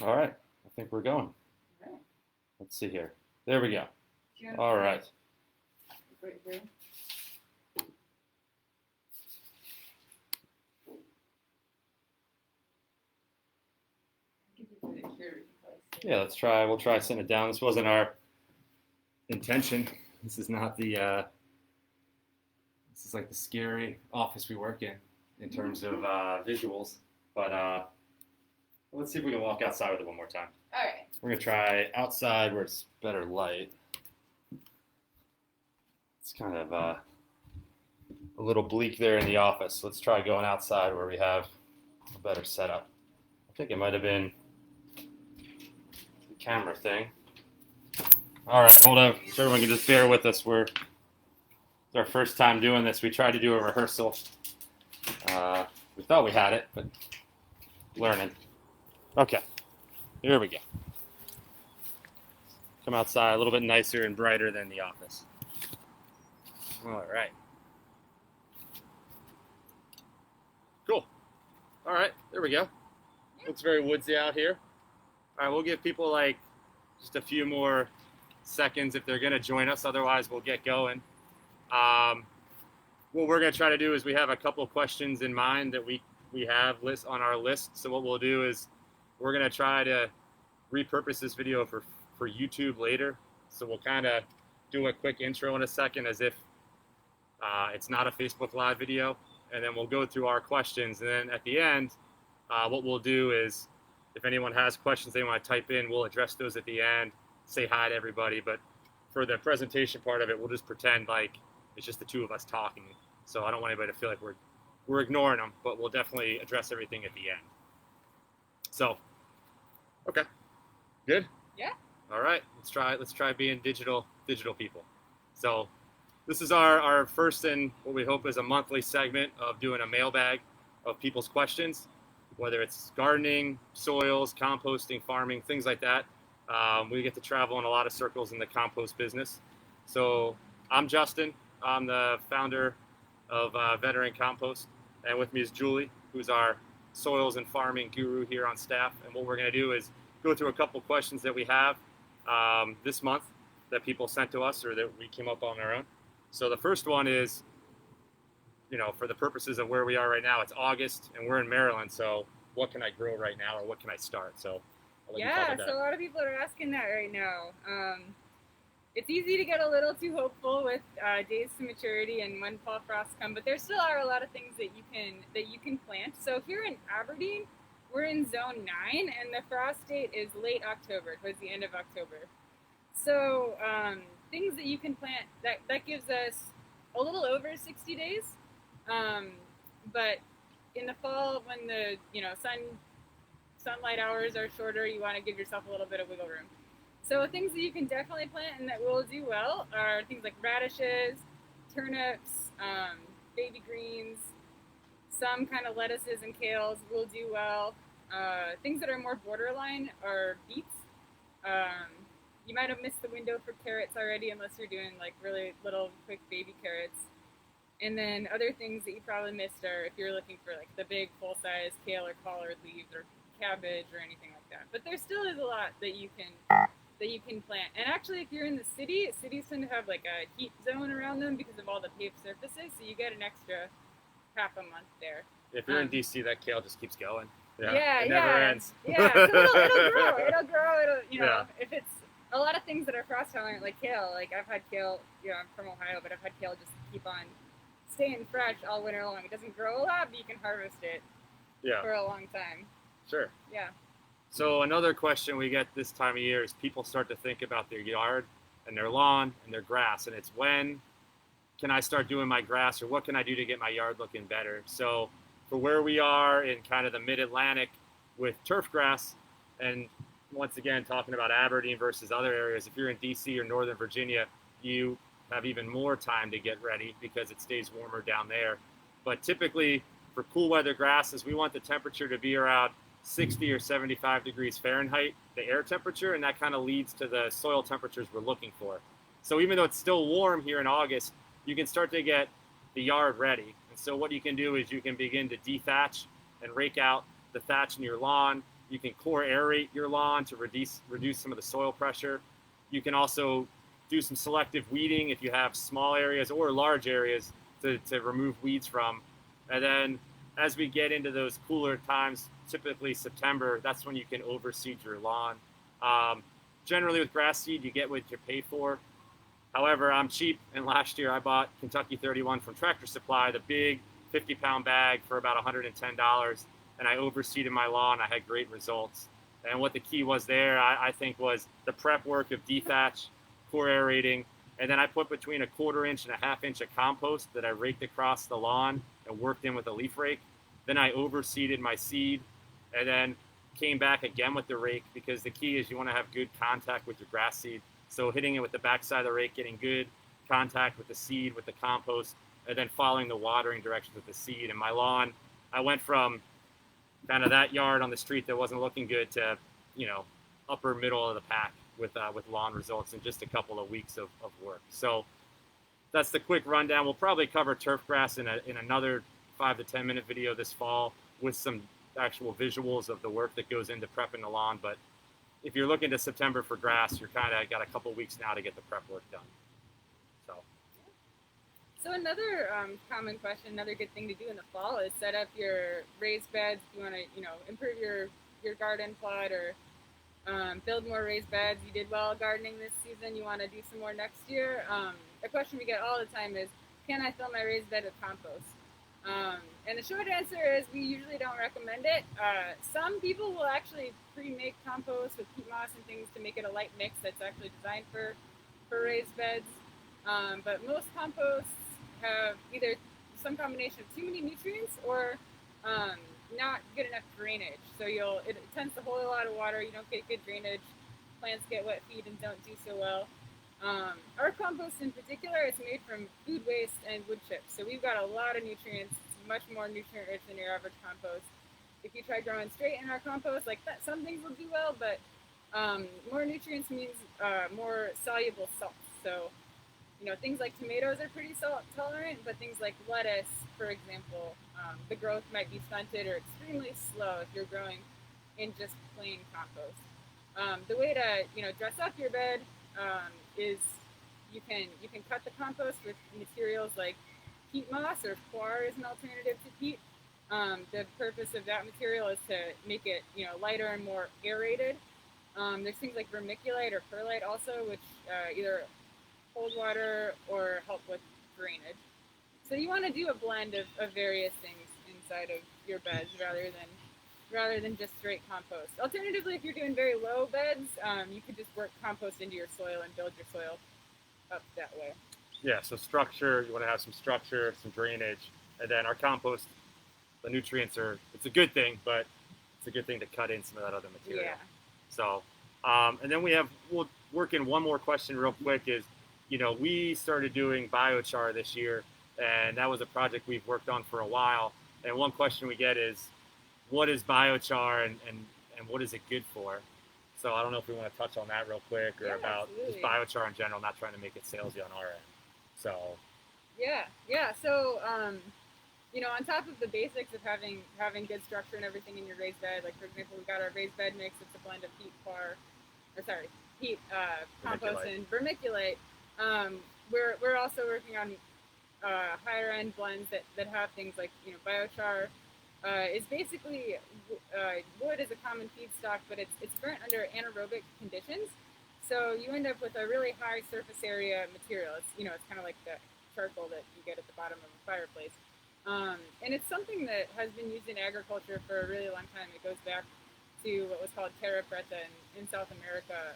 All right, I think we're going. Okay. Let's see here. There we go. June All right. Right here. Yeah, let's try. We'll try sitting it down. This wasn't our intention. This is not the. This is like the scary office we work in terms of visuals. But let's see if we can walk outside with it one more time. All right. We're gonna try outside where it's better light. It's kind of a little bleak there in the office. Let's try going outside where we have a better setup. I think it might have been the camera thing. All right, hold on. So everyone can just bear with us. It's our first time doing this. We tried to do a rehearsal. We thought we had it, but learning. Okay, here we go. Come outside a little bit nicer and brighter than the office. All right. Cool. All right, there we go. Looks very woodsy out here. All right, we'll give people like just a few more seconds if they're gonna join us. Otherwise, we'll get going. What we're gonna try to do is we have a couple of questions in mind that we have on our list. So what we'll do is we're gonna try to repurpose this video for YouTube later. So we'll kind of do a quick intro in a second as if it's not a Facebook Live video, and then we'll go through our questions. And then at the end, what we'll do is if anyone has questions they want to type in, we'll address those at the end, say hi to everybody. But for the presentation part of it, we'll just pretend like it's just the two of us talking. So I don't want anybody to feel like we're ignoring them, but we'll definitely address everything at the end. So, okay, good? Yeah. All right, let's try being digital people. So this is our first and what we hope is a monthly segment of doing a mailbag of people's questions, whether it's gardening, soils, composting, farming, things like that. We get to travel in a lot of circles in the compost business. So I'm Justin. I'm the founder of Veteran Compost, and with me is Julie, who's our soils and farming guru here on staff. And what we're going to do is go through a couple questions that we have this month that people sent to us or that we came up on our own. So the first one is, for the purposes of where we are right now, it's August and we're in Maryland. So what can I grow right now, or what can I start? So yeah, so a lot of people are asking that right now. It's easy to get a little too hopeful with days to maturity and when fall frosts come, but there still are a lot of things that you can plant. So here in Aberdeen, we're in zone 9, and the frost date is late October, towards the end of October. So things that you can plant, that gives us a little over 60 days. But in the fall, when the sunlight hours are shorter, you want to give yourself a little bit of wiggle room. So things that you can definitely plant and that will do well are things like radishes, turnips, baby greens, some kind of lettuces and kales will do well. Things that are more borderline are beets. You might have missed the window for carrots already unless you're doing like really little quick baby carrots. And then other things that you probably missed are if you're looking for like the big full-size kale or collard leaves or cabbage or anything like that. But there still is a lot that you can plant. And actually, if you're in the cities tend to have like a heat zone around them because of all the paved surfaces, so you get an extra half a month there. If you're in DC, that kale just keeps going. Yeah, it never ends. Yeah, so it'll grow. If it's a lot of things that are frost tolerant, like kale, like I've had kale, I'm from Ohio, but I've had kale just keep on staying fresh all winter long. It doesn't grow a lot, but you can harvest it for a long time. Sure. Yeah. So another question we get this time of year is people start to think about their yard and their lawn and their grass, and it's when can I start doing my grass, or what can I do to get my yard looking better? So for where we are in kind of the mid-Atlantic with turf grass, and once again talking about Aberdeen versus other areas, if you're in DC or Northern Virginia, you have even more time to get ready because it stays warmer down there. But typically for cool weather grasses, we want the temperature to be around 60 or 75 degrees Fahrenheit, the air temperature, and that kind of leads to the soil temperatures we're looking for. So even though it's still warm here in August, you can start to get the yard ready. And so what you can do is you can begin to dethatch and rake out the thatch in your lawn, You can core aerate your lawn to reduce some of the soil pressure. You can also do some selective weeding if you have small areas or large areas to remove weeds from. And then as we get into those cooler times, typically September, that's when you can overseed your lawn. Generally with grass seed, you get what you pay for. However, I'm cheap, and last year I bought Kentucky 31 from Tractor Supply, the big 50-pound bag for about $110, and I overseeded my lawn. I had great results. And what the key was there, I think, was the prep work of dethatch, core aerating, and then I put between a 1/4 inch and a 1/2 inch of compost that I raked across the lawn and worked in with a leaf rake. Then I overseeded my seed, and then came back again with the rake, because the key is you want to have good contact with your grass seed. So hitting it with the backside of the rake, getting good contact with the seed, with the compost, and then following the watering directions with the seed. And my lawn, I went from kind of that yard on the street that wasn't looking good to, upper middle of the pack with lawn results in just a couple of weeks of work. So that's the quick rundown. We'll probably cover turf grass in another 5 to 10 minute video this fall with some actual visuals of the work that goes into prepping the lawn. But if you're looking to September for grass, you're kind of got a couple weeks now to get the prep work done. So another common question, another good thing to do in the fall is set up your raised beds. If you want to, improve your garden plot or build more raised beds. You did well gardening this season. You want to do some more next year. A question we get all the time is, can I fill my raised bed with compost? And the short answer is we usually don't recommend it. Some people will actually pre-make compost with peat moss and things to make it a light mix that's actually designed for raised beds. But most composts have either some combination of too many nutrients or not good enough drainage. So it tends to hold a lot of water. You don't get good drainage. Plants get wet feet and don't do so well. Our compost in particular is made from food waste and wood chips. So we've got a lot of nutrients. It's much more nutrient rich than your average compost. If you try growing straight in our compost, like that, some things will do well, but more nutrients means more soluble salts. So, things like tomatoes are pretty salt tolerant, but things like lettuce, for example, the growth might be stunted or extremely slow if you're growing in just plain compost. The way to, dress up your bed is you can cut the compost with materials like peat moss, or coir is an alternative to peat. The purpose of that material is to make it, lighter and more aerated. There's things like vermiculite or perlite also, which either hold water or help with drainage. So you want to do a blend of various things inside of your beds rather than just straight compost. Alternatively, if you're doing very low beds, you could just work compost into your soil and build your soil up that way. Yeah, so structure, you want to have some structure, some drainage, and then our compost, the nutrients it's a good thing, but it's a good thing to cut in some of that other material. Yeah. So, and then we'll work in one more question real quick is, we started doing biochar this year, and that was a project we've worked on for a while. And one question we get is, what is biochar and what is it good for? So I don't know if we want to touch on that real quick, or about just biochar in general, not trying to make it salesy on our end. So. Yeah. So, on top of the basics of having good structure and everything in your raised bed, like for example, we got our raised bed mix. It's a blend of peat, compost, and vermiculite. We're also working on higher end blends that have things like biochar. Is basically wood is a common feedstock, but it's burnt under anaerobic conditions. So you end up with a really high surface area material. It's kind of like the charcoal that you get at the bottom of a fireplace. And it's something that has been used in agriculture for a really long time. It goes back to what was called terra preta in South America.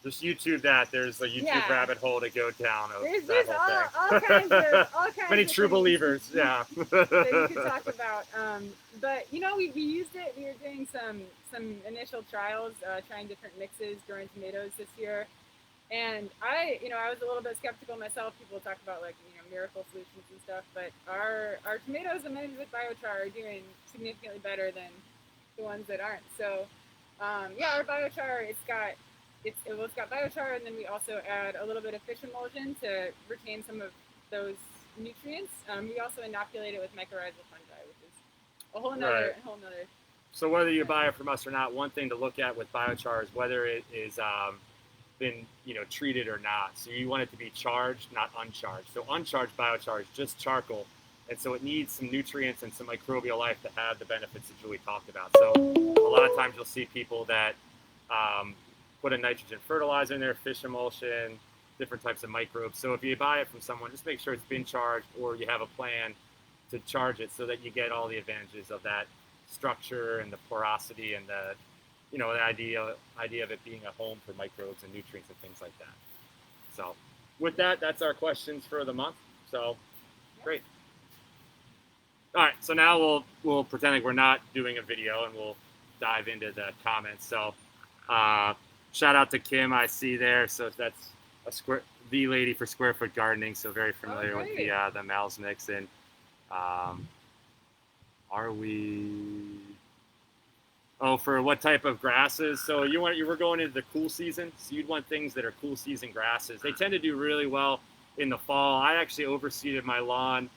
Just YouTube that. There's a YouTube rabbit hole to go down. There's all kinds of many true believers. Yeah. that you could talk about. But we used it. We were doing some initial trials, trying different mixes, growing tomatoes this year. And I was a little bit skeptical myself. People talk about miracle solutions and stuff, but our tomatoes amended with biochar are doing significantly better than the ones that aren't. So, our biochar, it's got biochar, and then we also add a little bit of fish emulsion to retain some of those nutrients. We also inoculate it with mycorrhizal fungi, which is a whole nother So whether you buy it from us or not, one thing to look at with biochar is whether it is been treated or not. So you want it to be charged, not uncharged. So uncharged biochar is just charcoal, and so it needs some nutrients and some microbial life to have the benefits that Julie talked about. So a lot of times you'll see people that put a nitrogen fertilizer in there, fish emulsion, different types of microbes. So if you buy it from someone, just make sure it's been charged, or you have a plan to charge it so that you get all the advantages of that structure and the porosity and the idea of it being a home for microbes and nutrients and things like that. So with that, that's our questions for the month. So great. All right, so now we'll pretend like we're not doing a video, and we'll dive into the comments. So shout out to Kim, I see there. So that's the lady for Square Foot Gardening. So very familiar with the Mal's mix. And are we? Oh, for what type of grasses? So you were going into the cool season, so you'd want things that are cool season grasses. They tend to do really well in the fall. I actually overseeded my lawn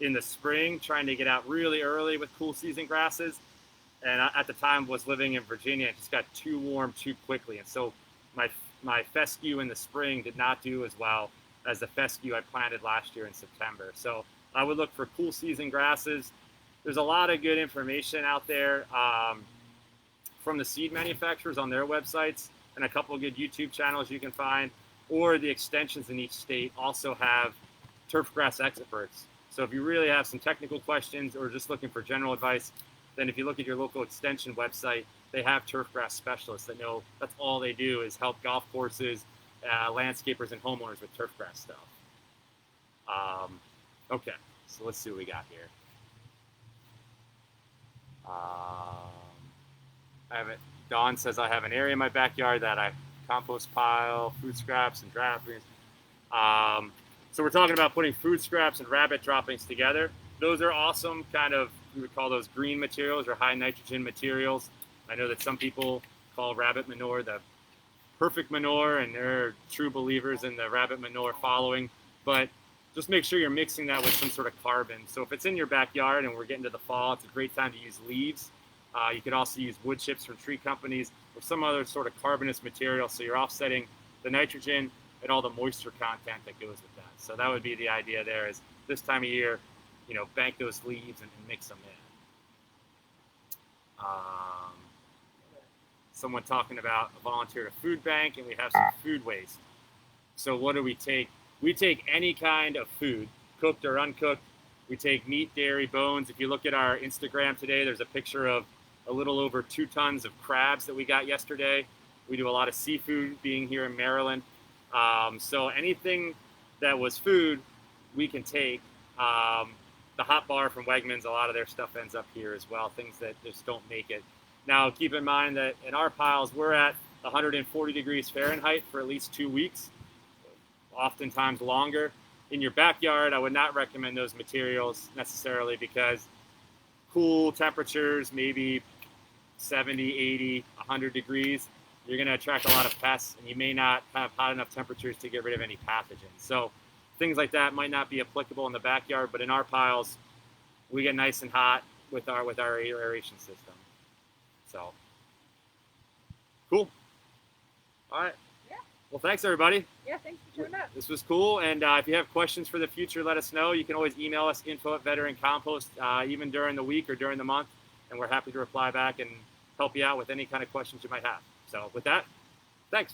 in the spring, trying to get out really early with cool season grasses. And I, at the time, was living in Virginia. It just got too warm too quickly, and so my fescue in the spring did not do as well as the fescue I planted last year in September. So I would look for cool season grasses. There's a lot of good information out there. From the seed manufacturers on their websites, and a couple of good YouTube channels you can find, or the extensions in each state also have turf grass experts. So if you really have some technical questions or just looking for general advice, then if you look at your local extension website, they have turf grass specialists that know that's all they do is help golf courses, landscapers, and homeowners with turf grass stuff. Okay, so let's see what we got here. Dawn says I have an area in my backyard that I compost pile, food scraps, and droppings. So we're talking about putting food scraps and rabbit droppings together. Those are awesome, we would call those green materials or high nitrogen materials. I know that some people call rabbit manure the perfect manure, and they're true believers in the rabbit manure following. But just make sure you're mixing that with some sort of carbon. So if it's in your backyard and we're getting to the fall, it's a great time to use leaves. You could also use wood chips from tree companies or some other sort of carbonous material, so you're offsetting the nitrogen and all the moisture content that goes with that. So that would be the idea there, is this time of year, bank those leaves and mix them in. Someone talking about a volunteer at a food bank, and we have some food waste. So what do we take? We take any kind of food, cooked or uncooked. We take meat, dairy, bones. If you look at our Instagram today, there's a picture of a little over 2 tons of crabs that we got yesterday. We do a lot of seafood being here in Maryland. So anything that was food, we can take. The hot bar from Wegmans, a lot of their stuff ends up here as well, things that just don't make it. Now, keep in mind that in our piles, we're at 140 degrees Fahrenheit for at least 2 weeks, oftentimes longer. In your backyard, I would not recommend those materials necessarily, because cool temperatures, maybe 70, 80, 100 degrees, you're going to attract a lot of pests, and you may not have hot enough temperatures to get rid of any pathogens. So things like that might not be applicable in the backyard, but in our piles, we get nice and hot with our aeration system. So cool. All right. Yeah. Well, thanks everybody. Yeah, thanks for showing up. This was cool, and if you have questions for the future, let us know. You can always email us, info@veterancompost, even during the week or during the month, and we're happy to reply back and help you out with any kind of questions you might have. So with that, thanks.